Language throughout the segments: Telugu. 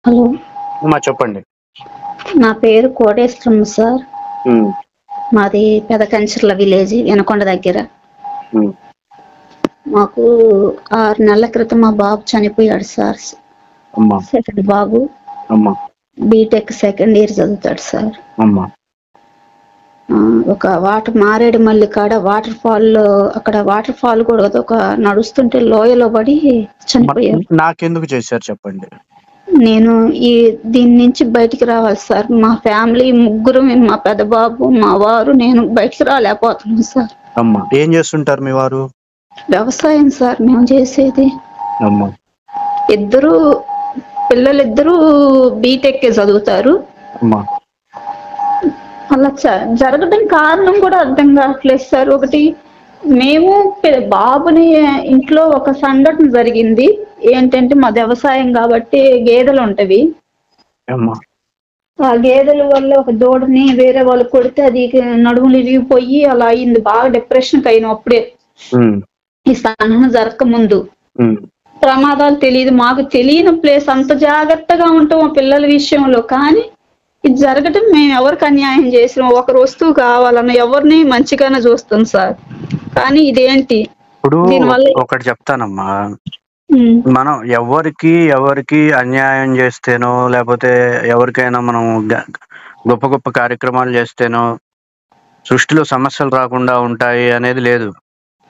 హలో, చెప్పండి. నా పేరు కోటేశ్వరమ్మ సార్. ఉమ్, మాది పెదకంచర్ల విలేజ్, వినకొండ దగ్గర. ఉమ్, మాకు 6 నెలల క్రితం మా బాబు చనిపోయాడు సార్. అమ్మా సెకండ్ బాబు అమ్మా బీటెక్ సెకండ్ ఇయర్ చదువుతాడు సార్. అమ్మా ఒక మారేడుమల్లి కాడ అక్కడ వాటర్ ఫాల్ కూడా ఒక నడుస్తుంటే లోయలో పడి చనిపోయారు. నాకెందుకు చేశారు చెప్పండి. నేను దీని నుంచి బయటికి రావాలి సార్. మా ఫ్యామిలీ ముగ్గురు, మా పెద్ద బాబు, మా వారు, నేను బయటికి రాలేకపోతున్నాం సార్. అమ్మా ఏం చేస్తుంటారు మీ వారు? వ్యవసాయం సార్ మేము చేసేది. అమ్మా పిల్లలిద్దరూ బీటెక్ చదువుతారు. అమ్మా అలా జరగడం కారణం కూడా అర్థం కావట్లేదు సార్. ఒకటి, మేము బాబుని ఇంట్లో ఒక సంఘటన జరిగింది. ఏంటంటే మాది వ్యవసాయం కాబట్టి గేదెలు ఉంటవి. అమ్మా ఆ గేదెల వల్ల ఒక దూడని వేరే వాళ్ళు కొడితే అది నడుములు ఇరిగిపోయి అలా అయింది. బాగా డిప్రెషన్కి అయిన అప్పుడే, ఈ సంఘటన జరగక ముందు. ప్రమాదాలు తెలియదు, మాకు తెలియని ప్లేస్, అంత జాగ్రత్తగా ఉంటాం ఆ పిల్లల విషయంలో. కానీ ఇది జరగటం, మేము ఎవరికి అన్యాయం చేసినాం, ఒకరు వస్తువు కావాలన్న ఎవరిని మంచిగానే చూస్తాం సార్. కానీ ఇదేంటి? ఇప్పుడు దీనివల్ల ఒకటి చెప్తానమ్మా, మనం ఎవరికి అన్యాయం చేస్తేనో, లేకపోతే ఎవరికైనా మనం గొప్ప గొప్ప కార్యక్రమాలు చేస్తేనో సృష్టిలో సమస్యలు రాకుండా ఉంటాయి అనేది లేదు.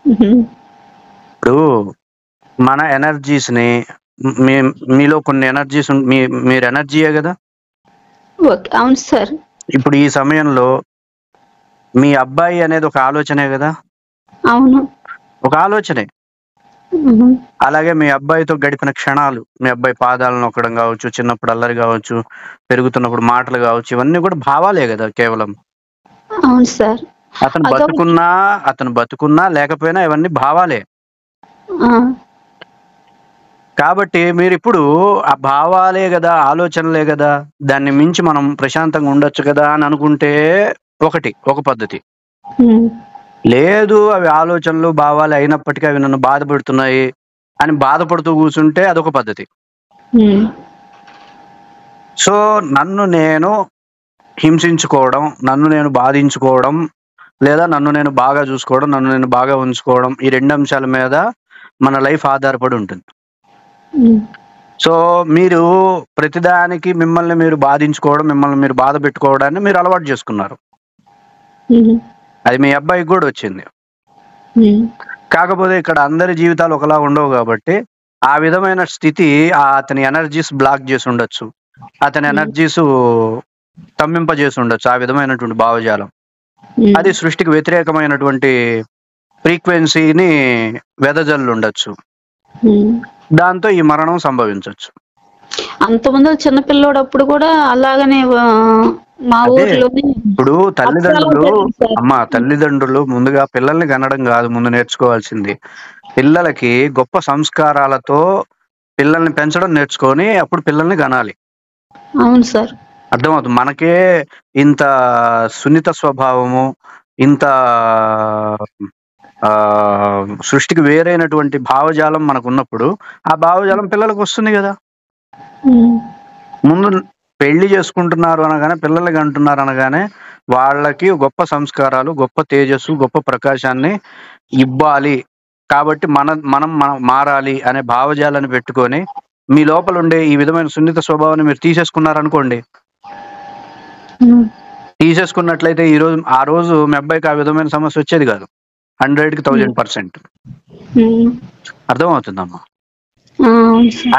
ఇప్పుడు మన ఎనర్జీస్ ని, మీలో కొన్ని ఎనర్జీస్, మీరు ఎనర్జీయే కదా. అవును సార్. ఇప్పుడు ఈ సమయంలో మీ అబ్బాయి అనేది ఒక ఆలోచనే కదా. అవును, ఒక ఆలోచనే. అలాగే మీ అబ్బాయితో గడిపిన క్షణాలు, మీ అబ్బాయి పాదాలను నొక్కడం కావచ్చు, చిన్నప్పుడు అల్లరి కావచ్చు, పెరుగుతున్నప్పుడు మాటలు కావచ్చు, ఇవన్నీ కూడా భావాలే కదా కేవలం. అవును సార్. అతను బతుకున్నా లేకపోయినా ఇవన్నీ భావాలే. కాబట్టి మీరు ఇప్పుడు ఆ భావాలే కదా, ఆలోచనలే కదా, దాన్ని మించి మనం ప్రశాంతంగా ఉండొచ్చు కదా అని అనుకుంటే ఒక పద్ధతి. లేదు, అవి ఆలోచనలు భావాలు అయినప్పటికీ అవి నన్ను బాధపడుతున్నాయి అని బాధపడుతూ కూర్చుంటే అదొక పద్ధతి. సో నన్ను నేను హింసించుకోవడం, నన్ను నేను బాధించుకోవడం, లేదా నన్ను నేను బాగా చూసుకోవడం, నన్ను నేను బాగా ఉంచుకోవడం, ఈ 2 అంశాల మీద మన లైఫ్ ఆధారపడి ఉంటుంది. సో మీరు ప్రతిదానికి మిమ్మల్ని మీరు బాధించుకోవడం, మిమ్మల్ని మీరు బాధ పెట్టుకోవడాన్ని మీరు అలవాటు చేసుకున్నారు. అది మీ అబ్బాయికి కూడా వచ్చింది. కాకపోతే ఇక్కడ అందరి జీవితాలు ఒకలా ఉండవు కాబట్టి ఆ విధమైన స్థితి అతని ఎనర్జీస్ బ్లాక్ చేసి ఉండొచ్చు, అతని ఎనర్జీస్ స్తంభింపజేసి ఉండొచ్చు. ఆ విధమైనటువంటి భావజాలం అది సృష్టికి వ్యతిరేకమైనటువంటి ఫ్రీక్వెన్సీని వెదజల్లు ఉండొచ్చు. దాంతో ఈ మరణం సంభవించవచ్చు. అంతమంది చిన్నపిల్లోడప్పుడు కూడా అలాగనే మా ఊర్లో. ఇప్పుడు తల్లిదండ్రులు ముందుగా పిల్లల్ని కనడం కాదు ముందు నేర్చుకోవాల్సింది, పిల్లలకి గొప్ప సంస్కారాలతో పిల్లల్ని పెంచడం నేర్చుకొని అప్పుడు పిల్లల్ని కనాలి. అవును సార్. అర్థమవుతుంది. మనకే ఇంత సున్నిత స్వభావము, ఇంత సృష్టికి వేరైనటువంటి భావజాలం మనకు ఉన్నప్పుడు ఆ భావజాలం పిల్లలకు వస్తుంది కదా. ముందు పెళ్లి చేసుకుంటున్నారు అనగానే, పిల్లలకి అంటున్నారు అనగానే వాళ్ళకి గొప్ప సంస్కారాలు, గొప్ప తేజస్సు, గొప్ప ప్రకాశాన్ని ఇవ్వాలి. కాబట్టి మనం మారాలి అనే భావజాలాన్ని పెట్టుకొని మీ లోపల ఉండే ఈ విధమైన సున్నిత స్వభావాన్ని మీరు తీసేసుకున్నారనుకోండి, తీసేసుకున్నట్లయితే ఆ రోజు మీ అబ్బాయికి ఆ విధమైన సమస్య వచ్చేది కాదు. 100కి 1000%. అర్థమవుతుందమ్మా.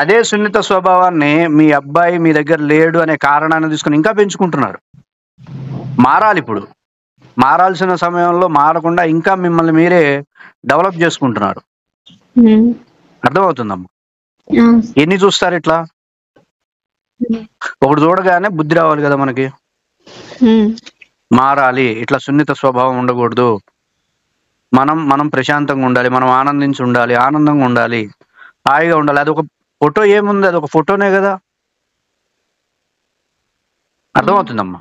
అదే సున్నిత స్వభావాన్ని మీ అబ్బాయి మీ దగ్గర లేడు అనే కారణాన్ని తీసుకుని ఇంకా పెంచుకుంటున్నారు. మారాలి, ఇప్పుడు మారాల్సిన సమయంలో మారకుండా ఇంకా మిమ్మల్ని మీరే డెవలప్ చేసుకుంటున్నారు. అర్థమవుతుందమ్మా. ఎన్ని చూస్తారు ఇట్లా? ఒకటి చూడగానే బుద్ధి రావాలి కదా మనకి, మారాలి, ఇట్లా సున్నిత స్వభావం ఉండకూడదు, మనం ప్రశాంతంగా ఉండాలి, మనం ఆనందించి ఉండాలి, ఆనందంగా ఉండాలి, హాయిగా ఉండాలి. అది ఒక ఫోటో ఏముంది, అది ఒక ఫోటోనే కదా. అర్థమవుతుందమ్మా.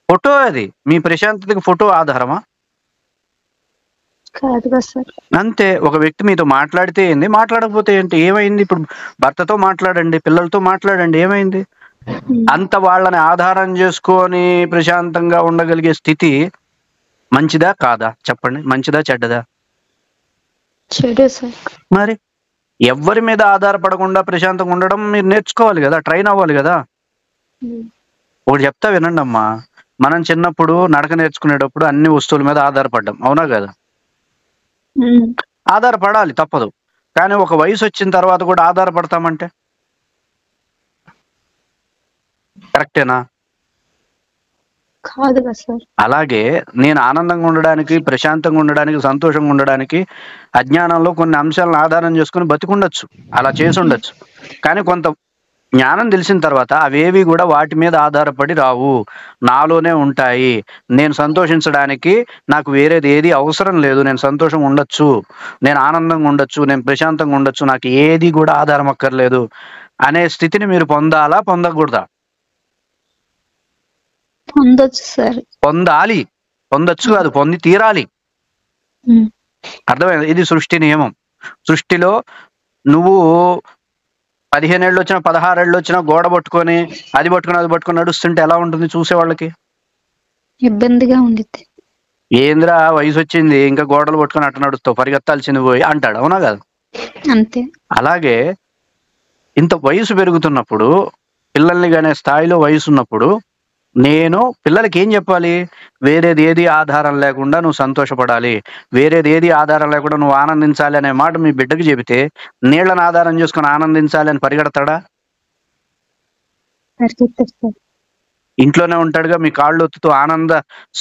ఫోటో అది మీ ప్రశాంతతకి ఫోటో ఆధారమా? కాదుగా సార్. అంతే. ఒక వ్యక్తి మీతో మాట్లాడితే ఏంది, మాట్లాడకపోతే ఏంటి, ఏమైంది? ఇప్పుడు భర్తతో మాట్లాడండి, పిల్లలతో మాట్లాడండి, ఏమైంది? అంత వాళ్ళని ఆధారం చేసుకొని ప్రశాంతంగా ఉండగలిగే స్థితి మంచిదా కాదా చెప్పండి? మంచిదా చెడ్డదా? చెడు సార్. మరి ఎవ్వరి మీద ఆధారపడకుండా ప్రశాంతంగా ఉండడం మీరు నేర్చుకోవాలి కదా, ట్రైన్ అవ్వాలి కదా. ఒకటి చెప్తా వినండి అమ్మా, మనం చిన్నప్పుడు నడక నేర్చుకునేటప్పుడు అన్ని వస్తువుల మీద ఆధారపడ్డాం, అవునా కదా? ఆధారపడాలి, తప్పదు. కానీ ఒక వయసు వచ్చిన తర్వాత కూడా ఆధారపడతామంటే కరెక్టేనా? కాదుగా సార్. అలాగే నేను ఆనందంగా ఉండడానికి, ప్రశాంతంగా ఉండడానికి, సంతోషంగా ఉండడానికి అజ్ఞానంలో కొన్ని అంశాలను ఆధారం చేసుకుని బతికుండొచ్చు, అలా చేసి ఉండొచ్చు. కానీ కొంత జ్ఞానం తెలిసిన తర్వాత అవేవి కూడా వాటి మీద ఆధారపడి రావు, నాలోనే ఉంటాయి. నేను సంతోషించడానికి నాకు వేరేది ఏది అవసరం లేదు, నేను సంతోషంగా ఉండొచ్చు, నేను ఆనందంగా ఉండొచ్చు, నేను ప్రశాంతంగా ఉండొచ్చు, నాకు ఏది కూడా ఆధారం అక్కర్లేదు అనే స్థితిని మీరు పొందాలా, పొందకూడదా? పొందొచ్చు సార్. పొందాలి. పొందొచ్చు కాదు, పొంది తీరాలి. అర్థమైంది? ఇది సృష్టి నియమం. సృష్టిలో నువ్వు 15 ఏళ్ళు వచ్చినా 16 ఏళ్ళు వచ్చినా గోడ పట్టుకొని అది పట్టుకొని నడుస్తుంటే ఎలా ఉంటుంది చూసే వాళ్ళకి? ఇబ్బందిగా ఉండిద్ది. ఏంద్రా వయసు వచ్చింది ఇంకా గోడలు పట్టుకొని అట్ట నడుస్తావు, పరిగెత్తాల్సింది పోయి అంటాడు, అవునా కాదు? అంతే. అలాగే ఇంత వయసు పెరుగుతున్నప్పుడు, పిల్లల్ని గానే స్థాయిలో వయసు ఉన్నప్పుడు నేను పిల్లలకి ఏం చెప్పాలి? వేరేది ఏది ఆధారం లేకుండా నువ్వు సంతోషపడాలి, వేరేది ఏది ఆధారం లేకుండా నువ్వు ఆనందించాలి అనే మాట మీ బిడ్డకి చెబితే నీళ్లను ఆధారం చేసుకుని ఆనందించాలి అని పరిగెడతాడా? ఇంట్లోనే ఉంటాడుగా, మీ కాళ్ళు ఒత్తుతూ ఆనంద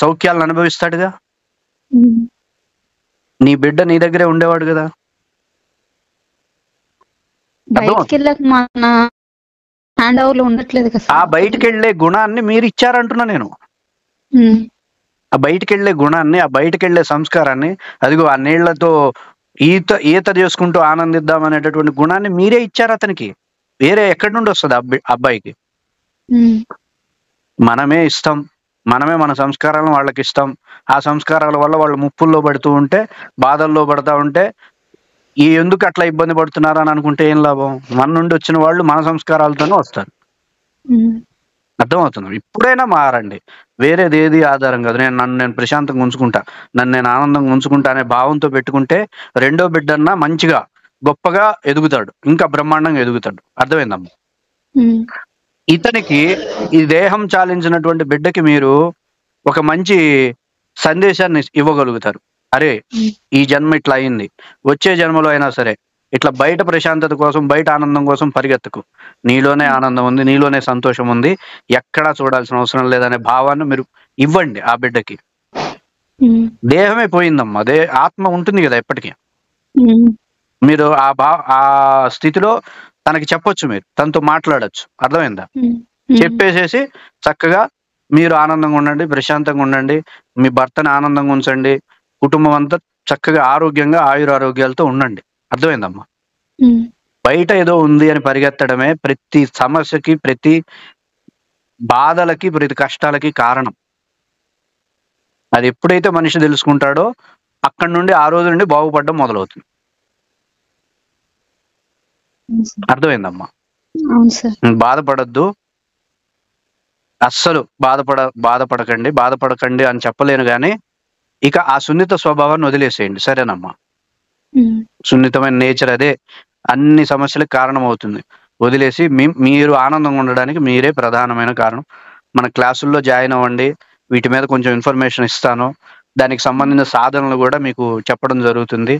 సౌఖ్యాలను అనుభవిస్తాడుగా. నీ బిడ్డ నీ దగ్గరే ఉండేవాడు కదా. ఆ బయటికి వెళ్లే గుణాన్ని మీరు ఇచ్చారంటున్నా నేను. ఆ బయటికి వెళ్లే గుణాన్ని, ఆ బయటికి వెళ్లే సంస్కారాన్ని, అదిగో ఆ నీళ్లతో ఈత చేసుకుంటూ ఆనందిద్దాం అనేటటువంటి గుణాన్ని మీరే ఇచ్చారు అతనికి. వేరే ఎక్కడి నుండి వస్తుంది అబ్బాయికి? మనమే ఇస్తాం, మనమే మన సంస్కారాలను వాళ్ళకి ఇస్తాం. ఆ సంస్కారాల వల్ల వాళ్ళు ముప్పుల్లో పడుతూ ఉంటే, బాధల్లో పడతా ఉంటే ఎందుకు అట్లా ఇబ్బంది పడుతున్నారు అని అనుకుంటే ఏం లాభం? మన నుండి వచ్చిన వాళ్ళు మన సంస్కారాలతోనే వస్తారు. అర్థమవుతుంది? ఇప్పుడైనా మారండి. వేరేది ఏది ఆధారం కాదు. నేను ప్రశాంతంగా ఉంచుకుంటా, నేను ఆనందంగా ఉంచుకుంటా అనే భావంతో పెట్టుకుంటే రెండో బిడ్డన్నా మంచిగా గొప్పగా ఎదుగుతాడు, ఇంకా బ్రహ్మాండంగా ఎదుగుతాడు. అర్థమైందమ్మా? ఇతనికి ఈ దేహం చాలించినటువంటి బిడ్డకి మీరు ఒక మంచి సందేశాన్ని ఇవ్వగలుగుతారు. అరే ఈ జన్మ ఇట్లా అయింది, వచ్చే జన్మలో అయినా సరే ఇట్లా బయట ప్రశాంతత కోసం, బయట ఆనందం కోసం పరిగెత్తకు. నీలోనే ఆనందం ఉంది, నీలోనే సంతోషం ఉంది, ఎక్కడా చూడాల్సిన అవసరం లేదనే భావాన్ని మీరు ఇవ్వండి ఆ బిడ్డకి. దేహమే పోయిందమ్మా, ఆత్మ ఉంటుంది కదా ఎప్పటికీ. మీరు ఆ స్థితిలో తనకి చెప్పొచ్చు, మీరు తనతో మాట్లాడచ్చు. అర్థమైందా? చెప్పేసేసి చక్కగా మీరు ఆనందంగా ఉండండి, ప్రశాంతంగా ఉండండి, మీ భర్తని ఆనందంగా ఉంచండి, కుటుంబం అంతా చక్కగా ఆరోగ్యంగా ఆయురారోగ్యాలతో ఉండండి. అర్థమైందమ్మా? బయట ఏదో ఉంది అని పరిగెత్తడమే ప్రతి సమస్యకి, ప్రతి బాధలకి, ప్రతి కష్టాలకి కారణం. అది ఎప్పుడైతే మనిషి తెలుసుకుంటాడో అక్కడి నుండి ఆ రోజు నుండి బాగుపడడం మొదలవుతుంది. అర్థమైందమ్మా? బాధపడద్దు, అస్సలు బాధపడకండి అని చెప్పలేను గాని ఇక ఆ సున్నిత స్వభావాన్ని వదిలేసేయండి, సరేనమ్మా? సున్నితమైన నేచర్ అదే అన్ని సమస్యలకు కారణం అవుతుంది. వదిలేసి మీరు ఆనందంగా ఉండడానికి మీరే ప్రధానమైన కారణం. మన క్లాసుల్లో జాయిన్ అవ్వండి, వీటి మీద కొంచెం ఇన్ఫర్మేషన్ ఇస్తాను, దానికి సంబంధించిన సాధనలు కూడా మీకు చెప్పడం జరుగుతుంది.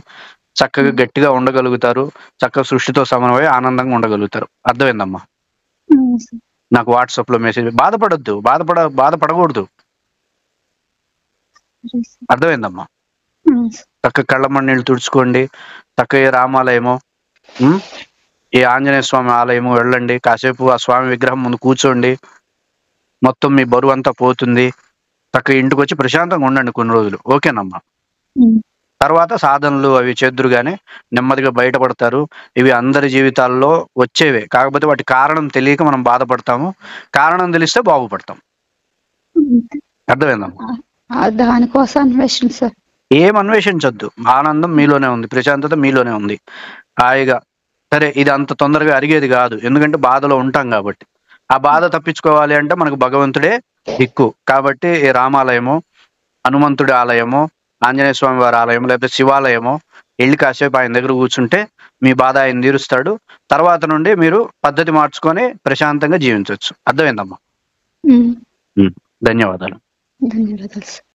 చక్కగా గట్టిగా ఉండగలుగుతారు, చక్కగా సృష్టితో సమన్వయం ఆనందంగా ఉండగలుగుతారు. అర్థమైందమ్మా? నాకు వాట్సాప్ లో మెసేజ్. బాధపడకూడదు. అర్థమైందమ్మా? చక్కగా కళ్ళమని నీళ్ళు తుడుచుకోండి, చక్కగా రామాలయమో ఏ ఆంజనేయ స్వామి ఆలయము వెళ్ళండి, కాసేపు ఆ స్వామి విగ్రహం ముందు కూర్చోండి, మొత్తం మీ బరువు అంతా పోతుంది. చక్కగా ఇంటికి వచ్చి ప్రశాంతంగా ఉండండి కొన్ని రోజులు, ఓకేనమ్మా? తర్వాత సాధనలు అవి చేద్దురుగానే నెమ్మదిగా బయటపడతారు. ఇవి అందరి జీవితాల్లో వచ్చేవే, కాకపోతే వాటి కారణం తెలియక మనం బాధపడతాము, కారణం తెలిస్తే బాగుపడతాం. అర్థమైందమ్మా? దానికోసం అన్వేషణ సార్. ఏం అన్వేషించొద్దు. ఆనందం మీలోనే ఉంది, ప్రశాంతత మీలోనే ఉంది. హాయిగా సరే ఇది అంత తొందరగా అరిగేది కాదు, ఎందుకంటే బాధలో ఉంటాం కాబట్టి. ఆ బాధ తప్పించుకోవాలి అంటే మనకు భగవంతుడే దిక్కు. కాబట్టి ఈ రామాలయమో, హనుమంతుడి ఆలయమో, ఆంజనేయ స్వామి వారి ఆలయమో, లేకపోతే శివాలయమో వెళ్ళి కాసేపు ఆయన దగ్గర కూర్చుంటే మీ బాధ ఆయన తీరుస్తాడు. తర్వాత నుండి మీరు పద్ధతి మార్చుకొని ప్రశాంతంగా జీవించవచ్చు. అర్థమైందమ్మా? ధన్యవాదాలు. ధన్యవాదాలు.